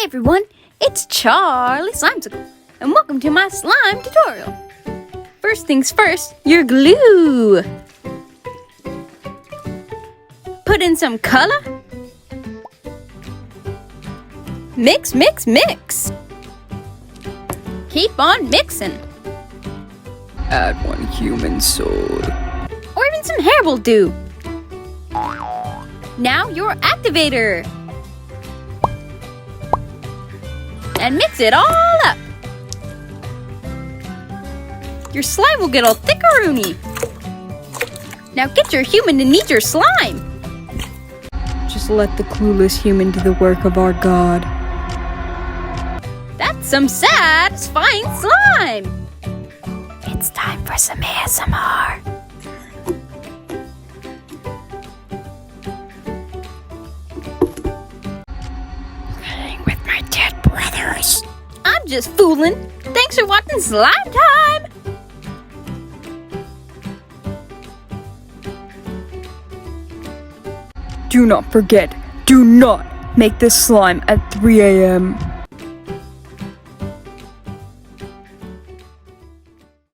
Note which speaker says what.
Speaker 1: everyone, it's Charlie Slimecicle, and welcome to my slime tutorial. First things first, your glue. Put in some color. Mix, mix, mix. Keep on mixing.
Speaker 2: Add 1 human soul.
Speaker 1: Or even some hair will do. Now your activator. And mix it all up. Your slime will get all thickeroony. Now get your human to knead your slime.
Speaker 2: Just let the clueless human do the work of our God.
Speaker 1: That's some satisfying slime. It's time for some ASMR.
Speaker 2: Playing with my dead brothers.
Speaker 1: I'm just fooling. Thanks for watching Slime Time.
Speaker 2: Do not forget, do not make this slime at 3 a.m.